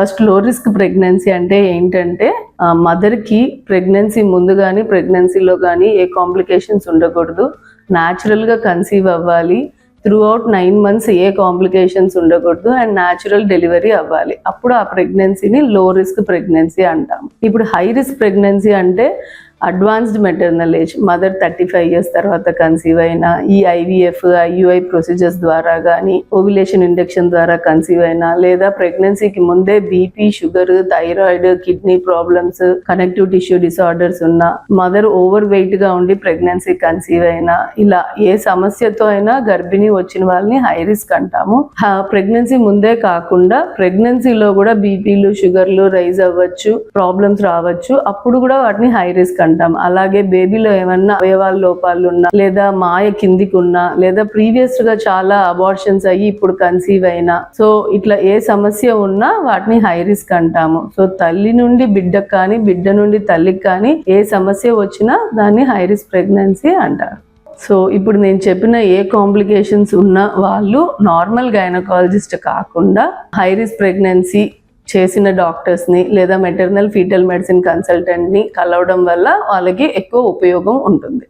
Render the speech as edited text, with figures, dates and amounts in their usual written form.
First లో risk pregnancy అంటే ఏంటంటే మదర్కి ప్రెగ్నెన్సీ ముందు కానీ ప్రెగ్నెన్సీలో కానీ ఏ కాంప్లికేషన్స్ ఉండకూడదు, న్యాచురల్గా కన్సీవ్ అవ్వాలి, త్రూఅవుట్ 9 months ఏ కాంప్లికేషన్స్ ఉండకూడదు అండ్ న్యాచురల్ డెలివరీ అవ్వాలి. అప్పుడు ఆ ప్రెగ్నెన్సీని లో రిస్క్ ప్రెగ్నెన్సీ అంటాం. ఇప్పుడు హై రిస్క్ ప్రెగ్నెన్సీ అంటే advanced maternal age, mother 35 years తర్వాత కన్సీవ్ అయినా, ఈ ఐవీఎఫ్ ఐయుఐ ప్రొసీజర్స్ ద్వారా కానీ, ఓవ్యులేషన్ ఇంజెక్షన్ ద్వారా కన్సీవ్ అయినా, లేదా ప్రెగ్నెన్సీకి ముందే BP, sugar, thyroid, kidney problems, connective tissue disorders ఉన్న, మదర్ ఓవర్ వెయిట్ గా ఉండి ప్రెగ్నెన్సీ కన్సీవ్ అయినా, ఇలా ఏ సమస్యతో అయినా గర్భిణీ వచ్చిన వాళ్ళని హై రిస్క్ అంటాము. ప్రెగ్నెన్సీ ముందే కాకుండా ప్రెగ్నెన్సీలో కూడా బీపీలు, షుగర్లు రైజ్ అవ్వచ్చు, ప్రాబ్లమ్స్ రావచ్చు, అప్పుడు కూడా వాటిని హై రిస్క్ అంటాం. అలాగే బేబీలో ఏమన్నా అవయవాల లోపాలు ఉన్నా, లేదా మాయ కిందికి ఉన్నా, లేదా ప్రీవియస్ గా చాలా అబార్షన్స్ అయ్యి ఇప్పుడు కన్సీవ్ అయినా, సో ఇట్లా ఏ సమస్య ఉన్నా వాటిని హై రిస్క్ అంటాము. సో తల్లి నుండి బిడ్డకు కానీ, బిడ్డ నుండి తల్లికి కానీ ఏ సమస్య వచ్చినా దాన్ని హై రిస్క్ ప్రెగ్నెన్సీ అంటారు. సో ఇప్పుడు నేను చెప్పిన ఏ కాంప్లికేషన్స్ ఉన్న వాళ్ళు నార్మల్ గైనకాలజిస్ట్ కాకుండా హై రిస్క్ ప్రెగ్నెన్సీ చేసిన డాక్టర్స్ని లేదా మెటర్నల్ ఫీటల్ మెడిసిన్ కన్సల్టెంట్ని కలవడం వల్ల వాళ్ళకి ఎక్కువ ఉపయోగం ఉంటుంది.